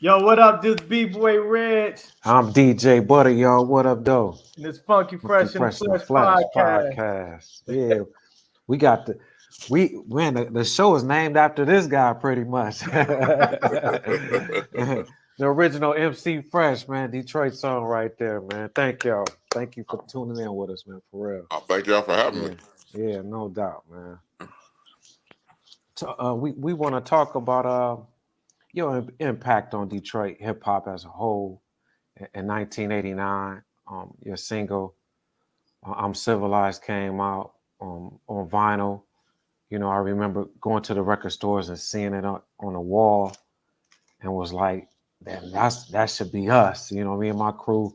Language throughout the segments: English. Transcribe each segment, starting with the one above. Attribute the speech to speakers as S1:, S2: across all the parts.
S1: Yo, what up, this B-Boy Reg?
S2: I'm DJ Butter, y'all. What up, though?
S1: And this Funky
S2: Funky
S1: Fresh in the
S2: Fresh in the
S1: Flesh
S2: Flash
S1: podcast.
S2: podcast. Yeah, we got the show is named after this guy pretty much. The original MC Fresh, man. Detroit song right there, man. Thank y'all. Thank you for tuning in with us, man. For real.
S3: Thank y'all for having me.
S2: Yeah, yeah, no doubt, man. So, we want to talk about your impact on Detroit hip hop as a whole in 1989. Your single I'm Civilized came out on vinyl. You know, I remember going to the record stores and seeing it on the wall and was like, that should be us. You know, me and my crew.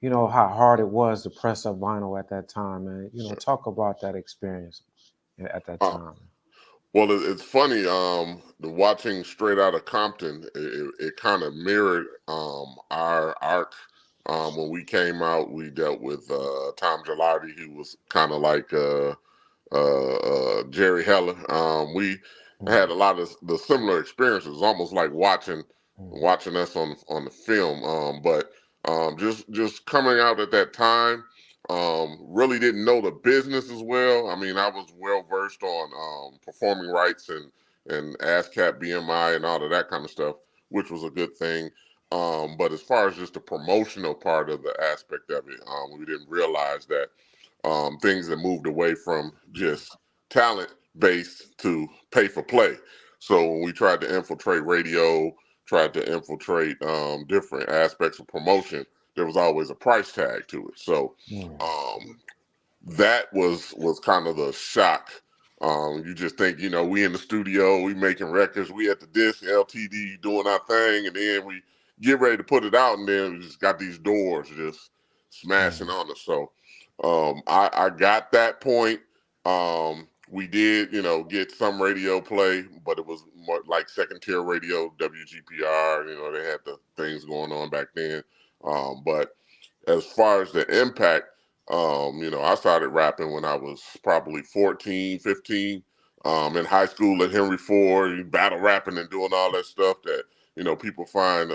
S2: You know how hard it was to press up vinyl at that time, man. You know, talk about that experience at that
S3: Uh,
S2: time.
S3: well, it's funny. The watching Straight Outta Compton, it kind of mirrored our arc. When we came out, we dealt with Tom Gilardi. He was kind of like Jerry Heller. We had a lot of the similar experiences, almost like watching us on the film. But just coming out at that time, really didn't know the business as well. I mean, I was well versed on performing rights and ASCAP, BMI, and all of that kind of stuff, which was a good thing. But as far as just the promotional part of the aspect of it, we didn't realize that things that moved away from just talent based to pay for play. So when we tried to infiltrate radio, tried to infiltrate different aspects of promotion, there was always a price tag to it. So um, that was kind of the shock. You just think, we in the studio, we making records, we at the disc, LTD doing our thing, and then we get ready to put it out, and then we just got these doors just smashing on us. So I got that point. We did, get some radio play, but it was more like second tier radio, WGPR. They had the things going on back then. But as far as the impact, I started rapping when I was probably 14, 15. In high school at Henry Ford, battle rapping and doing all that stuff that, people find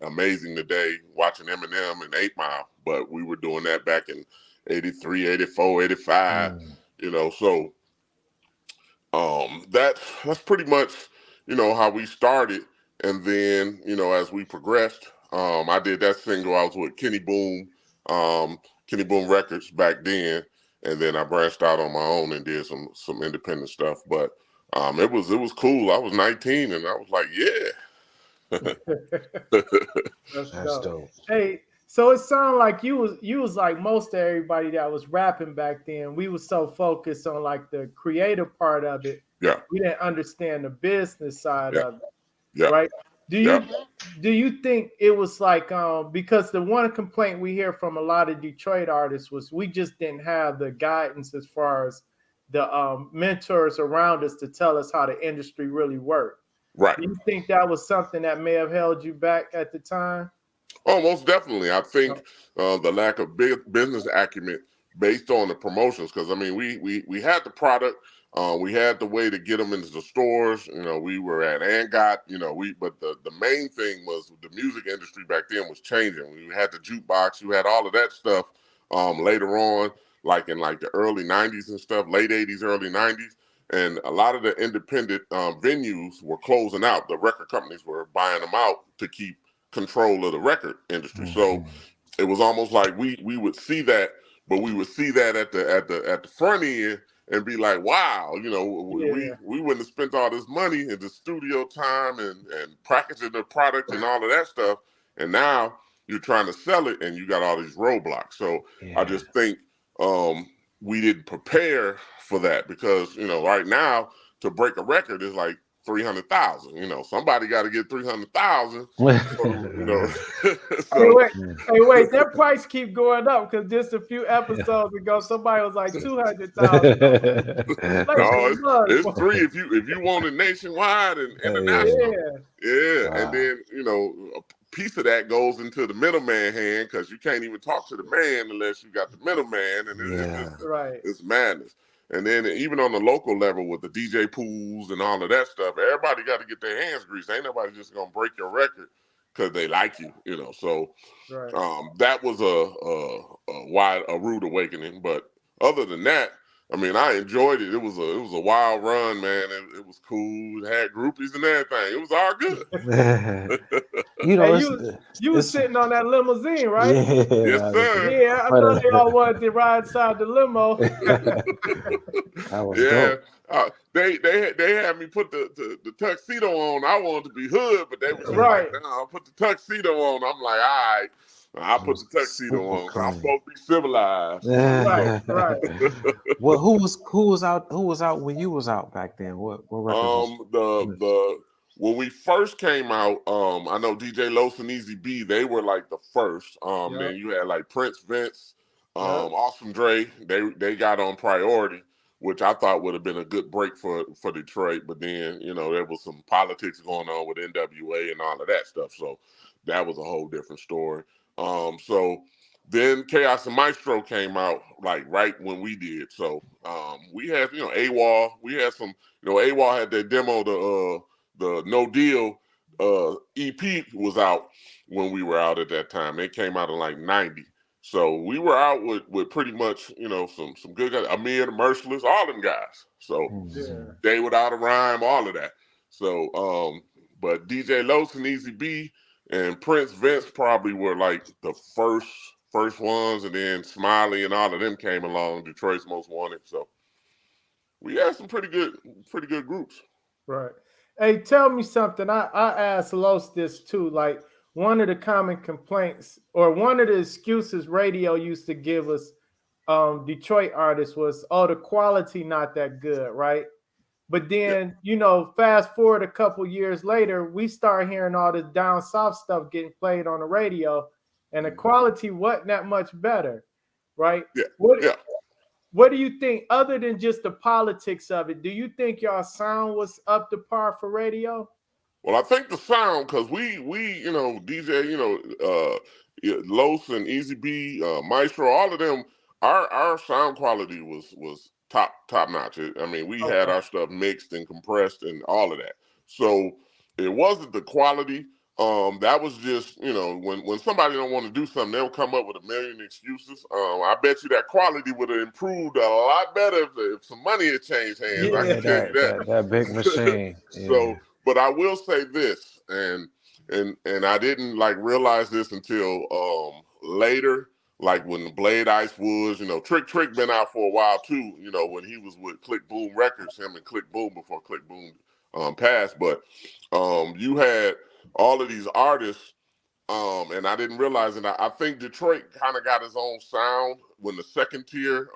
S3: amazing today, watching Eminem and 8 Mile. But we were doing that back in 83, 84, 85. So that's pretty much, how we started. And then, as we progressed, I did that single. I was with um, Kenny Boom Records back then, and then I branched out on my own and did some independent stuff. But it was cool. I was 19, and I was like, yeah.
S1: That's
S2: That's
S1: dope.
S2: dope.
S1: Hey, so it sounded like you was like most of everybody that was rapping back then. We was so focused on like the creative part of it,
S3: Yeah,
S1: we didn't understand the business side
S3: yeah,
S1: of it,
S3: yeah,
S1: right? Do
S3: yeah.
S1: you do you think it was like because the one complaint we hear from a lot of Detroit artists was we just didn't have the guidance as far as the mentors around us to tell us how the industry really worked.
S3: Right.
S1: Do you think that was something that may have held you back at the time?
S3: Oh, most definitely. I think the lack of big business acumen based on the promotions, because I mean, we had the product, we had the way to get them into the stores. We were at ANGOT. But the main thing was the music industry back then was changing. We had the jukebox, you had all of that stuff. Later on, like in like the early '90s and stuff, late '80s, early '90s. And a lot of the independent venues were closing out. The record companies were buying them out to keep control of the record industry. So
S2: Mhm.
S3: it was almost like we would see that, but we would see that at the front end and be like, wow,
S1: Yeah,
S3: we wouldn't have spent all this money in the studio time and packaging the product and all of that stuff. And now you're trying to sell it and you got all these roadblocks. So I
S2: Yeah.
S3: just think we didn't prepare for that because, right now to break a record is like 300,000. Somebody got to get 300,000. So,
S1: Hey
S3: so
S1: wait, hey wait, that price keep going up because just a few episodes ago somebody was like 200,000.
S3: no,
S1: Inflation
S3: it's
S1: was,
S3: three if you want it nationwide and
S2: Yeah.
S3: international.
S1: yeah,
S3: Yeah, and
S2: Wow.
S3: then a piece of that goes into the middleman hand because you can't even talk to the man unless you got the middleman, and it's
S2: Yeah.
S3: just
S1: right.
S3: it's madness. And then even on the local level with the DJ pools and all of that stuff, everybody got to get their hands greased. Ain't nobody just gonna break your record because they like you, you know. So
S1: Right.
S3: that was a rude awakening. But other than that, I mean, I enjoyed it. It was a wild run, man. It was cool. It had groupies and everything. It was all good.
S2: You know,
S1: Hey, you was
S2: it's
S1: sitting on that limousine, right?
S3: Yes,
S2: yeah.
S3: sir.
S1: Yeah, I know they all wanted to ride inside the limo.
S2: That was
S3: Yeah.
S2: dope.
S3: They had me put the tuxedo on. I wanted to be hood, but they was just like,
S1: Right.
S3: no, I'll put the tuxedo on. I'm like, all right, I'll
S2: It
S3: put the
S2: was
S3: tuxedo
S2: super
S3: on. I'm
S2: clean.
S3: supposed to be civilized.
S1: Right, right.
S2: Well, who was out when you was out back then? What records was
S3: The when we first came out, I know DJ Los and Easy B, they were like the first.
S1: Yep,
S3: Then you had like Prince Vince,
S1: yep.
S3: Awesome Dre, they got on priority, which I thought would have been a good break for Detroit. But then, you know, there was some politics going on with NWA and all of that stuff. So that was a whole different story. So then Chaos and Maestro came out like right when we did. So we had, you know, AWOL, we had some, you know, AWOL had their demo, the No Deal EP was out when we were out at that time. It came out in like 90. So we were out with pretty much, you know, some good guys, Amir, the Merciless, all them guys. So
S1: Yeah,
S3: Day Without a Rhyme, all of that. So but DJ Los and Easy B and Prince Vince probably were like the first ones, and then Smiley and all of them came along, Detroit's Most Wanted. So we had some pretty good groups.
S1: right. Hey, tell me something. I asked Los this too. Like one of the common complaints or one of the excuses radio used to give us, Detroit artists was, oh, the quality not that good, right? But
S3: Yeah.
S1: then, fast forward a couple years later, we start hearing all this down south stuff getting played on the radio, and the quality wasn't that much better, right?
S3: Yeah.
S1: What
S3: Yeah.
S1: what do you think, other than just the politics of it? Do you think y'all sound was up to par for radio?
S3: Well, I think the sound, because you know, DJ, you know, Los and Easy B, Maestro, all of them, our sound quality was top notch. I mean, we had
S1: Okay.
S3: our stuff mixed and compressed and all of that. So it wasn't the quality. That was just, you know, when somebody don't want to do something, they'll come up with a million excuses. I bet you that quality would have improved a lot better if some money had changed hands. I
S1: Yeah.
S3: can
S2: yeah,
S3: tell you
S2: that big
S3: that.
S2: machine. Yeah.
S3: So, but I will say this, and I didn't like realize this until later, like when Blade Ice was, you know, Trick been out for a while too, you know, when he was with Click Boom Records, him and Click Boom before Click Boom passed. But you had all of these artists, and I didn't realize it. I think Detroit kind of got his own sound when the second tier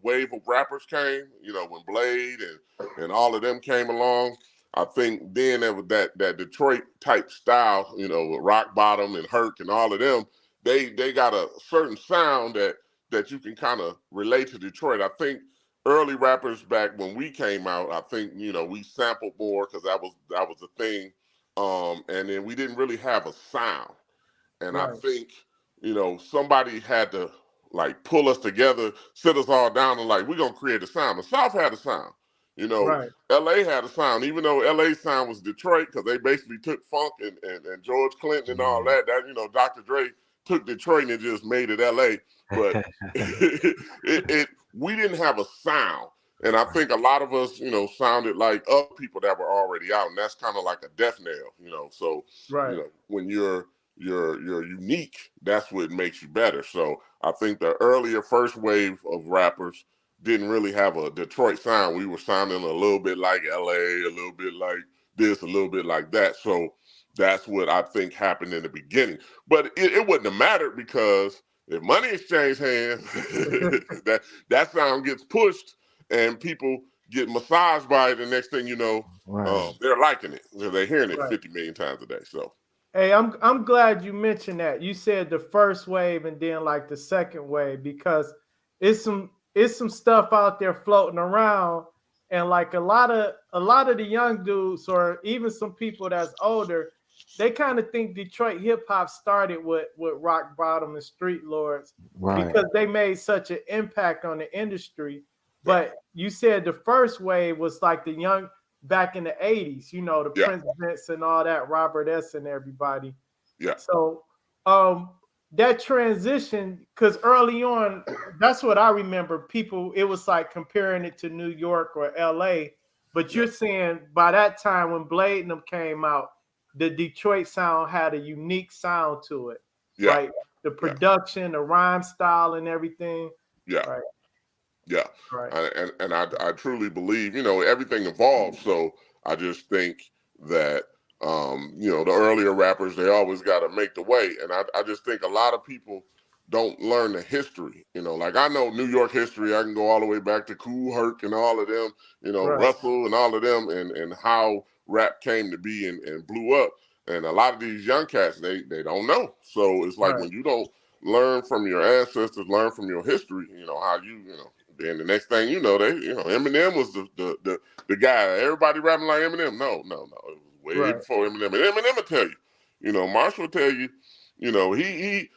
S3: wave of rappers came. You know, when Blade and all of them came along. I think then there was that Detroit type style. You know, with Rock Bottom and Herc and all of them. They got a certain sound that you can kind of relate to Detroit. I think early rappers back when we came out, I think, you know, we sampled more because that was the thing. And then we didn't really have a sound. And I
S1: Right,
S3: think, you know, somebody had to like pull us together, sit us all down and like, we're gonna create a sound. The South had a sound. You know,
S1: right,
S3: LA had a sound, even though LA sound was Detroit, because they basically took funk and George Clinton and all
S2: Yeah.
S3: that. That, you know, Dr. Dre took Detroit and just made it LA. But we didn't have a sound. And I think a lot of us, you know, sounded like other people that were already out. And that's kind of like a death knell, you know. So, you
S1: right,
S3: know, when you're unique, that's what makes you better. So I think the earlier first wave of rappers didn't really have a Detroit sound. We were sounding a little bit like LA, a little bit like this, a little bit like that. So that's what I think happened in the beginning. But it wouldn't have mattered because if money exchanged hands, that sound gets pushed and people get massaged by it. The next thing you know,
S2: Right.
S3: they're liking it. They're hearing it
S1: right.
S3: 50 million times a day. So
S1: Hey, I'm glad you mentioned that. You said the first wave and then like the second wave, because it's some stuff out there floating around, and like a lot of the young dudes or even some people that's older, they kind of think Detroit hip hop started with Rock Bottom and Street Lords
S2: Right.
S1: because they made such an impact on the industry. But you said the first wave was like the young back in the 80s, you know, the
S3: yeah,
S1: Prince Vince and all that, Robert S. and everybody.
S3: yeah,
S1: So that transition, because early on, that's what I remember. People, it was like comparing it to New York or LA. But
S3: yeah,
S1: you're saying by that time when Blade and them came out, the Detroit sound had a unique sound to it,
S3: yeah,
S1: right? The
S3: yeah,
S1: production, the rhyme style, and everything.
S3: yeah.
S1: Right,
S3: Yeah,
S1: right,
S3: and I truly believe, everything evolves. So I just think that the earlier rappers, they always got to make the way, and I just think a lot of people don't learn the history. Like I know New York history. I can go all the way back to Kool Herc and all of them.
S1: right,
S3: Russell and all of them, and how rap came to be and blew up. And a lot of these young cats, they don't know. So it's like
S1: right,
S3: when you don't learn from your ancestors, learn from your history. How then the next thing you know, Eminem was the guy. Everybody rapping like Eminem. No, no, no. It was way
S1: right.
S3: before Eminem. And Eminem will tell you. Marshall will tell you. He.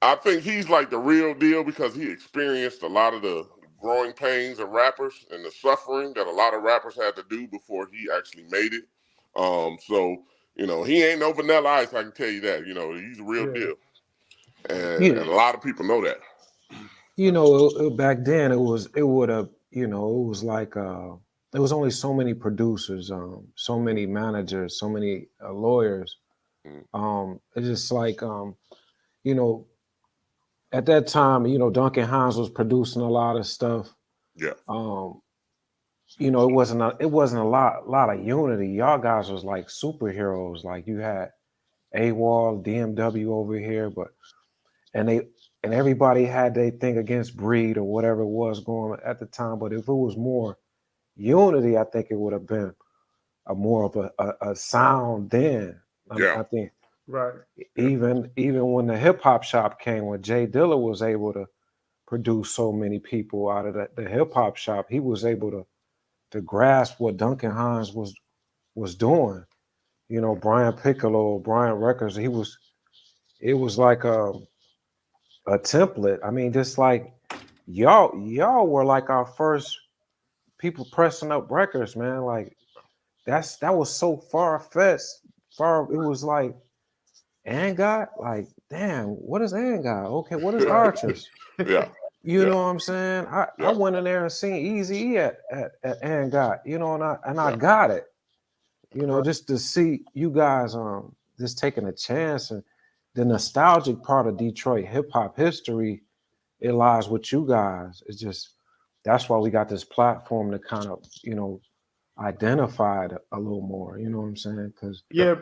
S3: I think he's like the real deal because he experienced a lot of the growing pains of rappers and the suffering that a lot of rappers had to do before he actually made it. So he ain't no vanilla ice. I can tell you that. He's a real
S1: Yeah,
S3: deal, and
S2: Yeah,
S3: a lot of people know that.
S2: back then it would have, it was like there was only so many producers, so many managers, so many lawyers.
S3: Mm,
S2: It's just like you know, at that time, Duncan Hines was producing a lot of stuff.
S3: yeah,
S2: Um, it wasn't a lot of unity. Y'all guys was like superheroes. Like you had AWOL, DMW over here, but and they and everybody had their thing against Breed or whatever it was going on at the time. But if it was more unity, I think it would have been a more of a sound then.
S3: yeah,
S2: I think
S1: right,
S3: yeah,
S2: even when the hip hop shop came, when Jay Dilla was able to produce so many people out of the hip hop shop, he was able to grasp what Duncan Hines was doing. Brian Piccolo, Brian Records, it was like a template. I mean, just like y'all were like our first people pressing up records, man. Like that was so far fetched. It was like and God, like, damn, what is and God? Okay, what is
S1: right.
S2: Archers?
S3: yeah,
S2: You
S3: yeah,
S2: know what I'm saying? I
S3: yeah,
S2: went in there and seen Easy E at and God, and I
S3: yeah,
S2: got it.
S1: Right.
S2: Just to see you guys just taking a chance, and the nostalgic part of Detroit hip hop history, it lies with you guys. It's just that's why we got this platform to kind of, identify it a little more. You know what I'm saying? Because
S3: yeah,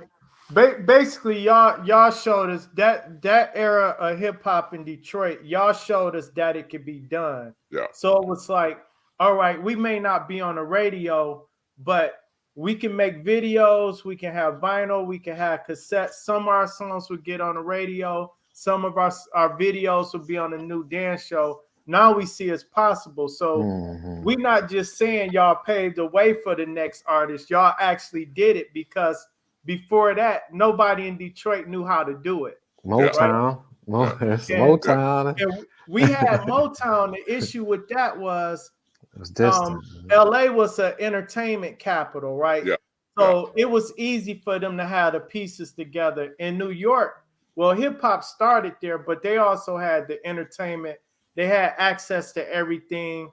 S1: Yeah, basically, y'all showed us that era of hip hop in Detroit. Y'all showed us that it could be done.
S3: yeah,
S1: So it was like, all right, we may not be on the radio, but we can make videos. We can have vinyl. We can have cassettes. Some of our songs would get on the radio. Some of our videos would be on a new dance show. Now we see it's possible. So
S2: mhm.
S1: we're not just saying y'all paved the way for the next artist. Y'all actually did it because before that, nobody in Detroit knew how to do it,
S3: yeah,
S1: right?
S2: Motown,
S3: yeah,
S2: it's
S1: And
S3: yeah,
S2: Motown.
S1: and we had Motown. The issue with that was
S2: It was distant.
S1: LA was an entertainment capital, right?
S3: yeah, yeah,
S1: So it was easy for them to have the pieces together. In New York, well, hip hop started there, but they also had the entertainment. They had access to everything.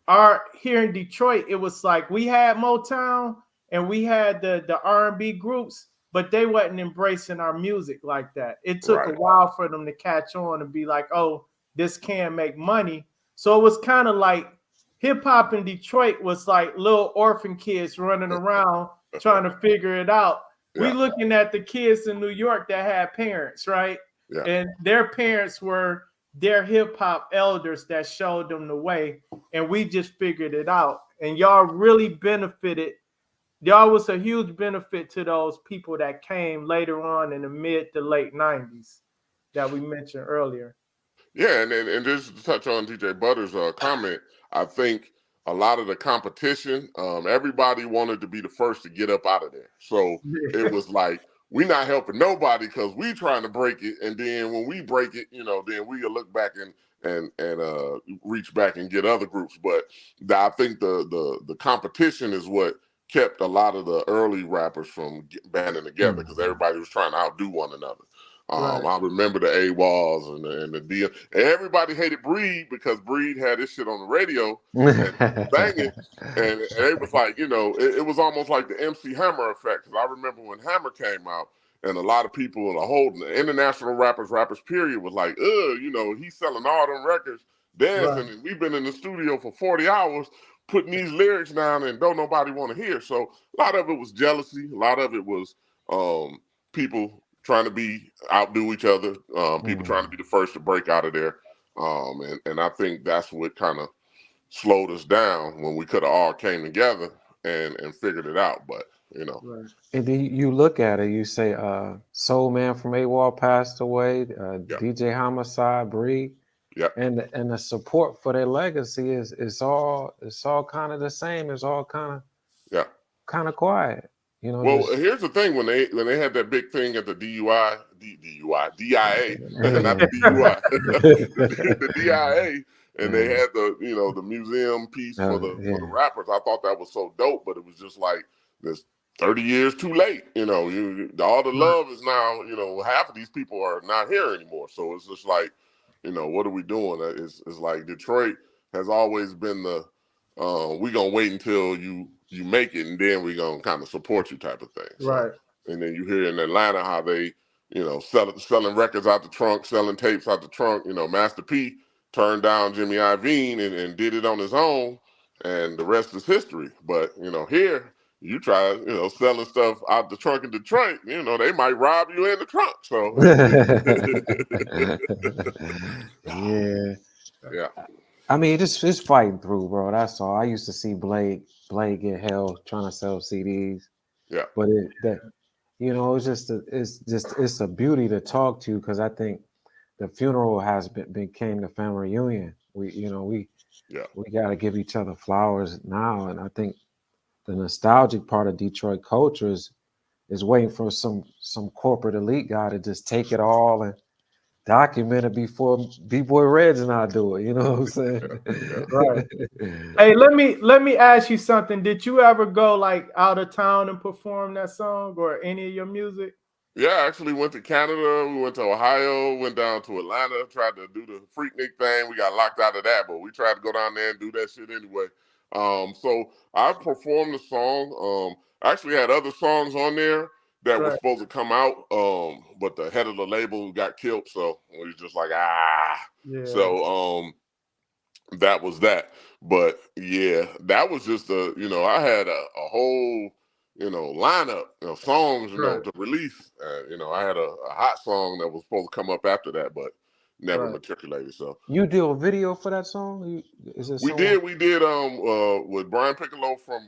S1: Our here in Detroit, it was like we had Motown and we had the R&B groups, but they wasn't embracing our music like that. It took a
S3: right,
S1: while for them to catch on and be like, oh, this can make money. So it was kind of like hip hop in Detroit was like little orphan kids running around trying to figure it out. We
S3: yeah,
S1: looking at the kids in New York that had parents, right?
S3: yeah,
S1: And their parents were their hip hop elders that showed them the way, and we just figured it out. And y'all really benefited. Y'all was a huge benefit to those people that came later on in the mid to late 90s that we mentioned earlier.
S3: yeah. And just to touch on DJ Butters' comment, I think a lot of the competition, everybody wanted to be the first to get up out of there. So it
S1: Yeah.
S3: was like we not helping nobody because we trying to break it, and then when we break it, then we look back reach back and get other groups. But I think the competition is what kept a lot of the early rappers from banding together, because everybody was trying to outdo one another.
S1: Right.
S3: I remember the AWOLs and the deal. And everybody hated Breed because Breed had this shit on the radio and banging. And it was like, it was almost like the MC Hammer effect. Because I remember when Hammer came out, and a lot of people, the whole international rappers period, was like, he's selling all them records, dancing, and we've been in the studio for 40 hours putting these lyrics down and don't nobody want to hear. So a lot of it was jealousy. A lot of it was people trying to outdo each other, people trying to be the first to break out of there. And I think that's what kind of slowed us down when we could have all came together and figured it out. But,
S1: Right.
S2: And then you look at it, you say, Soul Man from AWOL passed away, DJ Homicide, Breed.
S3: Yep.
S2: And the support for their legacy is all kind of the same. It's all kind of quiet.
S3: Well, here's the thing: when they had that big thing at the DIA, not the DUI, the DIA, and they had the museum piece for the rappers. I thought that was so dope, but it was just like this 30 years too late. All the love is now. Half of these people are not here anymore, so it's just like, what are we doing? It's like Detroit has always been the we gonna wait until you make it, and then we gonna kind of support you type of thing.
S1: Right.
S3: So, and then you hear in Atlanta how they, selling records out the trunk, selling tapes out the trunk. Master P turned down Jimmy Iovine and did it on his own, and the rest is history. But here you try, selling stuff out the trunk in Detroit, they might rob you in the trunk. So
S2: yeah. I mean, it's fighting through, bro. That's all. I used to see Blade get held trying to sell CDs.
S3: Yeah.
S2: But it's a beauty to talk to, because I think the funeral has became the family reunion. We got to give each other flowers now, and I think the nostalgic part of Detroit culture is waiting for some corporate elite guy to just take it all and document it before B-Boy Reds and I do it. You know what I'm saying?
S1: Right. Hey, let me ask you something. Did you ever go like out of town and perform that song or any of your music?
S3: Yeah, I actually went to Canada. We went to Ohio, went down to Atlanta, tried to do the Freaknik thing. We got locked out of that, but we tried to go down there and do that shit anyway. So I performed the song. I actually had other songs on there that were supposed to come out, but the head of the label got killed, so we was just like,
S1: Yeah.
S3: So that was that. But yeah, that was just I had a whole lineup of songs, to release. I had a hot song that was supposed to come up after that, but never matriculated. So
S2: you do a video for that song?
S3: we did with Brian Piccolo from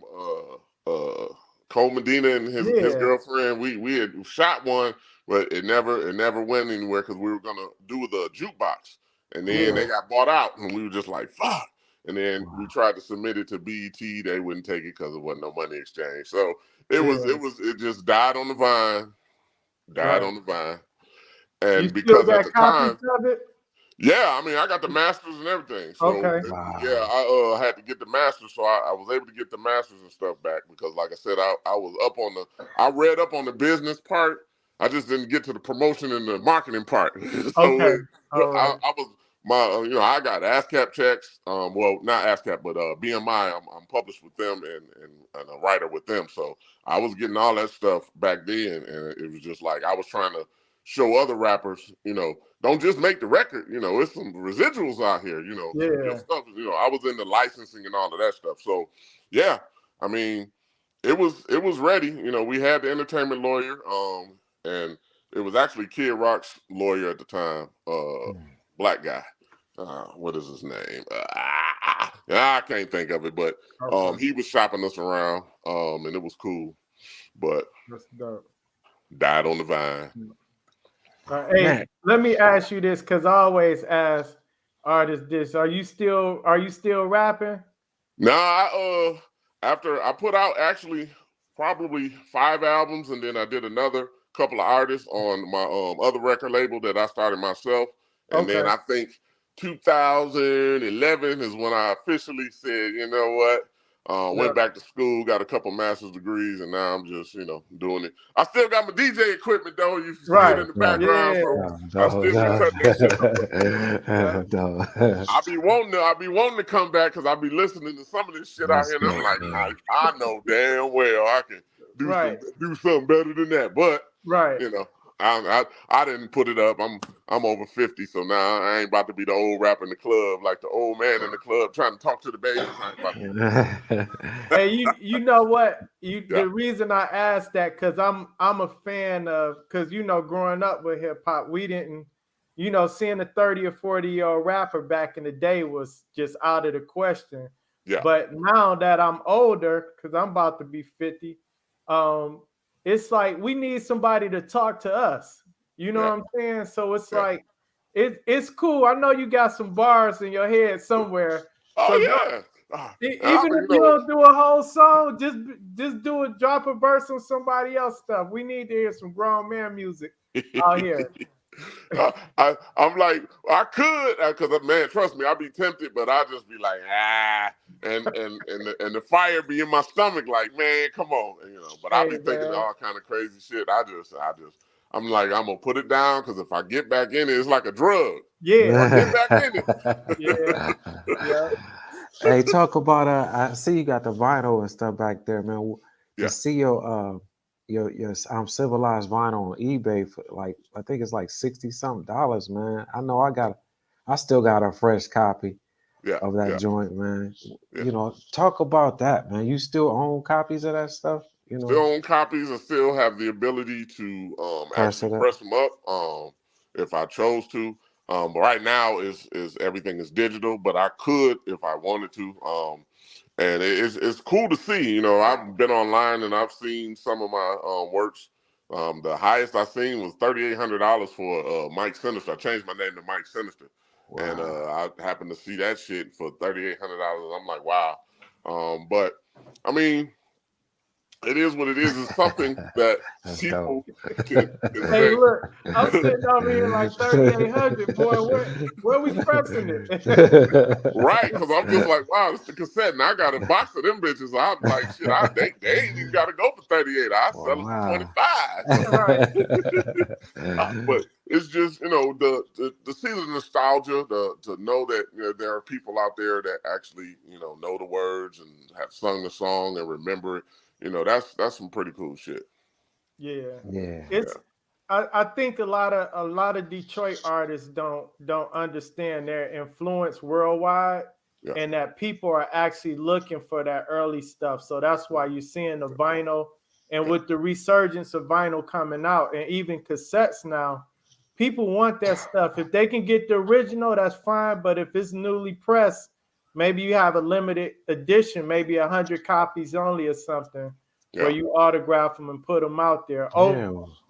S3: Cole Medina and his girlfriend. We had shot one, but it never went anywhere because we were gonna do the jukebox, and then they got bought out, and we were just like, fuck. And then we tried to submit it to BET. They wouldn't take it because there wasn't no money exchange. So it just died on the vine.
S1: You
S3: And
S1: still
S3: because at
S1: got
S3: the
S1: copies
S3: time,
S1: of it?
S3: yeah, I mean, I got the masters and everything. So yeah, I had to get the masters, so I was able to get the masters and stuff back because, like I said, I was up on I read up on the business part. I just didn't get to the promotion and the marketing part. So I was I got ASCAP checks. Well, not ASCAP, but BMI. I'm published with them and a writer with them. So I was getting all that stuff back then, and it was just like I was trying to show other rappers, don't just make the record. It's some residuals out here. Your stuff. I was in the licensing and all of that stuff. So yeah, I mean, it was ready. We had the entertainment lawyer, and it was actually Kid Rock's lawyer at the time, black guy. What is his name? I can't think of it, but he was shopping us around, and it was cool. But
S1: that's dope.
S3: Died on the vine.
S1: Hey, let me ask you this, because I always ask artists this: Are you still rapping?
S3: No, after I put out actually probably 5 albums, and then I did another couple of artists on my other record label that I started myself, and then I think 2011 is when I officially said, you know what? Went back to school, got a couple master's degrees, and now I'm just, doing it. I still got my DJ equipment though. You see it in the background, so I still be cutting that shit up. I be wanting to come back because I be listening to some of this shit out here, and I'm like, I know damn well I can do something better than that, but I didn't put it up. I'm over 50, so now I ain't about to be the old rapper in the club, like the old man in the club trying to talk to the babies.
S1: Hey, you know what? The reason I asked that because I'm a fan of, because growing up with hip hop, we didn't, seeing a 30 or 40-year-old rapper back in the day was just out of the question.
S3: Yeah.
S1: But now that I'm older, because I'm about to be 50, it's like we need somebody to talk to us. You know what I'm saying? So it's like it's cool. I know you got some bars in your head somewhere.
S3: Oh
S1: so
S3: yeah.
S1: Even if you don't do a whole song, just do a drop a verse on somebody else stuff. We need to hear some grown man music out here.
S3: I'm like, I could, because man, trust me, I'd be tempted, but I just be like, and the fire be in my stomach, like, man, come on, But I be thinking of all kind of crazy shit. I'm like, I'm gonna put it down because if I get back in it, it's like a drug.
S1: Yeah,
S3: get back in it.
S1: Yeah.
S2: Hey, talk about I see you got the vinyl and stuff back there, man.
S3: Yeah.
S2: You see your Civilized vinyl on eBay for like, I think it's like $60-something, man. I know I still got a fresh copy of that joint, man.
S3: Yeah.
S2: Talk about that, man. You still own copies of that stuff?
S3: Still own copies and still have the ability to actually press them up if I chose to. But right now is everything is digital, but I could if I wanted to. And it's cool to see. I've been online and I've seen some of my works. The highest I seen was $3,800 for Mike Sinister. I changed my name to Mike Sinister, and I happened to see that shit for $3,800. I'm like, wow. But I mean, it is what it is. It's something that people can
S1: Hey, look, I'm sitting over here like 3,800, boy. Where we pressing it?
S3: Right, because I'm just like, wow, it's the cassette, and I got a box of them bitches. I'm like, shit, they ain't even got to go for 38. I sell them for 25. But it's just, to see the nostalgia, to know that there are people out there that actually, know the words and have sung the song and remember it. That's some pretty cool shit.
S1: Yeah. I think a lot of Detroit artists don't understand their influence worldwide, and that people are actually looking for that early stuff. So that's why you're seeing the vinyl, and with the resurgence of vinyl coming out, and even cassettes now, people want that stuff. If they can get the original, that's fine. But if it's newly pressed, maybe you have a limited edition, maybe 100 copies only or something, where you autograph them and put them out there.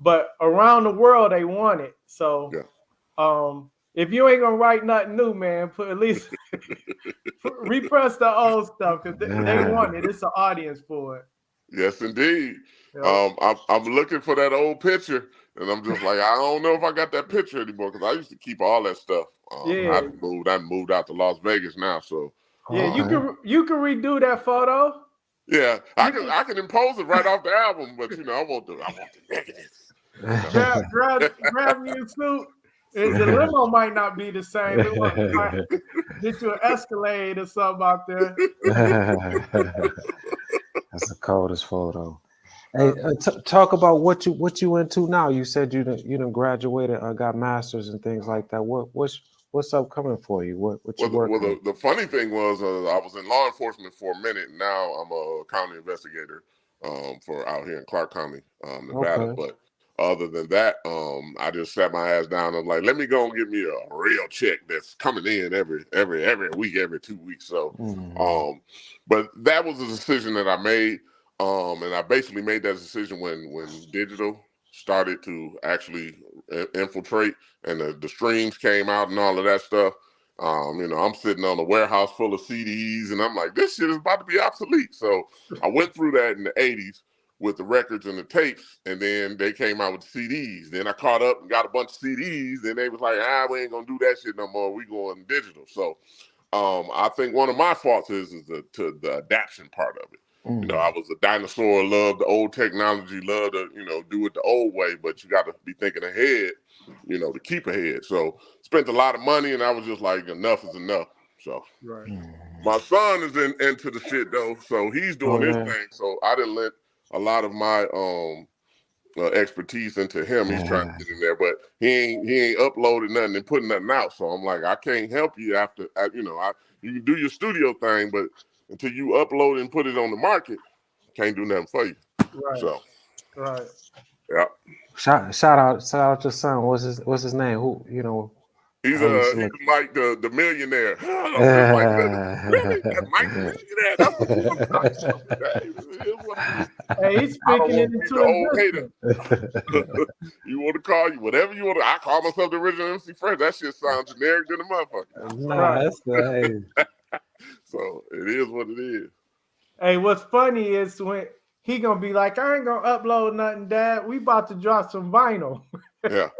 S1: But around the world, they want it. So if you ain't going to write nothing new, man, at least repress the old stuff, because they want it. It's an audience for it.
S3: Yes, indeed. I'm looking for that old picture, and I'm just like, I don't know if I got that picture anymore, because I used to keep all that stuff. I moved out to Las Vegas now, so
S1: you can redo that photo.
S3: Yeah, I can impose it right off the album, but I want the negatives.
S1: Grab me a suit. The limo might not be the same. It might get you an Escalade or something out there.
S2: That's the coldest photo. Hey, talk about what you into now. You said you done graduated, got masters and things like that. What's upcoming for you? What you working on?
S3: The funny thing was, I was in law enforcement for a minute. Now I'm a county investigator for out here in Clark County, Nevada. Okay. But other than that, I just sat my ass down and like, let me go and get me a real check that's coming in every week, every 2 weeks. So, but that was a decision that I made, and I basically made that decision when digital started to actually infiltrate and the streams came out and all of that stuff. I'm sitting on a warehouse full of CDs and I'm like, this shit is about to be obsolete. So I went through that in the 80s with the records and the tapes, and then they came out with CDs. Then I caught up and got a bunch of CDs. Then they was like, we ain't gonna do that shit no more. We going digital. So I think one of my faults is the adaptation part of it. You know, I was a dinosaur, loved the old technology, loved to, do it the old way, but you got to be thinking ahead, to keep ahead. So spent a lot of money, and I was just like, enough is enough. So my son is into the shit though, so he's doing his thing. So I didn't let a lot of my expertise into him. He's trying to get in there, but he ain't uploaded nothing and putting nothing out. So I'm like, I can't help you after, you can do your studio thing, but until you upload and put it on the market, can't do nothing for you.
S1: Right.
S3: So,
S1: yeah.
S3: Shout
S2: out your son. What's his name? Who
S3: He's Mike the millionaire. I'm like, really? That's Mike the millionaire. That's what you want to talk.
S1: Hey, he's speaking it into
S3: the old hater. You want to call you whatever you want to. I call myself the original MC Fresh. That shit sounds generic than a motherfucker.
S2: Nah, that's the
S3: So it is what it is.
S1: Hey, what's funny is when he gonna be like, I ain't gonna upload nothing, Dad. We about to drop some vinyl.
S3: Yeah.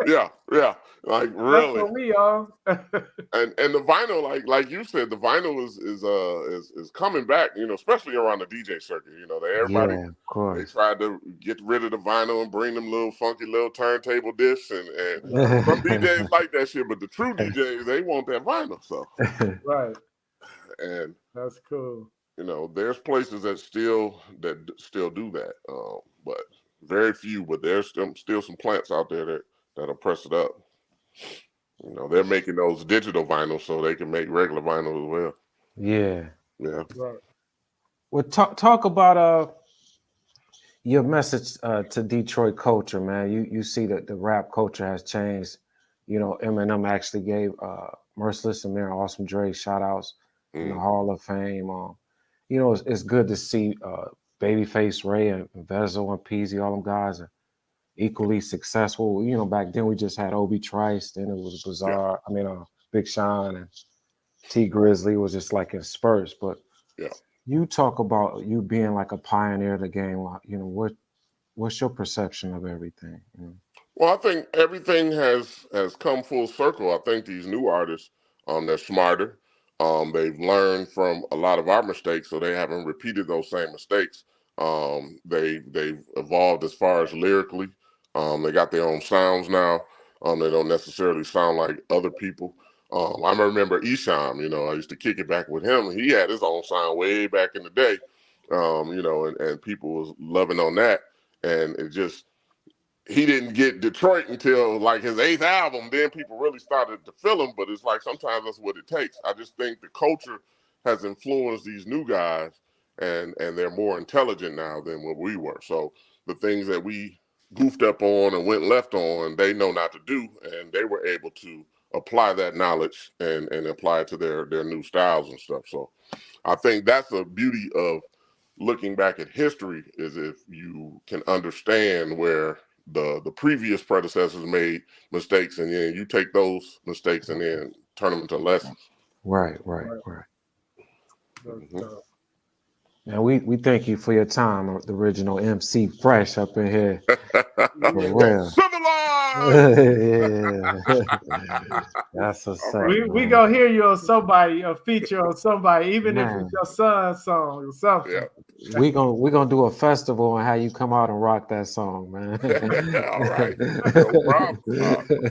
S3: Like really.
S1: That's what we are.
S3: and the vinyl, like you said, the vinyl is coming back. Especially around the DJ circuit. Everybody they tried to get rid of the vinyl and bring them little funky little turntable discs, and some DJs like that shit, but the true DJs they want that vinyl. So
S1: right.
S3: And
S1: that's cool.
S3: There's places that still do that, but very few. But there's still some plants out there that'll press it up. They're making those digital vinyls so they can make regular vinyl as well.
S2: Yeah.
S1: Right.
S2: Well, talk about your message to Detroit culture, man. You see that the rap culture has changed. Eminem actually gave Merciless and Mary Awesome Dre shout outs in the Hall of Fame. It's good to see Babyface Ray and Vezo and Peasy, all them guys are equally successful. Back then we just had Obi Trice, then it was Bizarre. Big Sean and T Grizzly was just like in spurts. But you talk about you being like a pioneer of the game. What's your perception of everything?
S3: Well, I think everything has come full circle. I think these new artists, they're smarter. They've learned from a lot of our mistakes, so they haven't repeated those same mistakes. They've evolved as far as lyrically. They got their own sounds now. They don't necessarily sound like other people. I remember Isham, I used to kick it back with him. He had his own sound way back in the day, and people was loving on that. And it just, he didn't get Detroit until like his 8th album. Then people really started to feel him, but it's like sometimes that's what it takes. I just think the culture has influenced these new guys, and they're more intelligent now than what we were. So the things that we goofed up on and went left on, they know not to do, and they were able to apply that knowledge and apply it to their new styles and stuff. So I think that's the beauty of looking back at history, is if you can understand where the previous predecessors made mistakes, and then you take those mistakes and then turn them into lessons.
S2: Right. Now we thank you for your time, the original MC Fresh up in here.
S3: Civilized.
S2: That's a right.
S1: We gonna hear you on somebody, a feature on somebody, even if it's your son's song or something.
S3: Yeah.
S2: We gonna do a festival and how you come out and rock that song, man.
S3: All right, no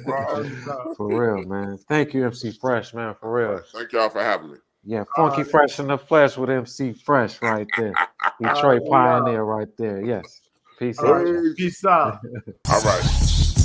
S3: problem.
S2: For real, man. Thank you, MC Fresh, man. For real.
S3: Right. Thank y'all for having me.
S2: Yeah, Funky Fresh in the Flesh with MC Fresh right there. Detroit pioneer right there. Yes. Peace out.
S3: Peace out. All right.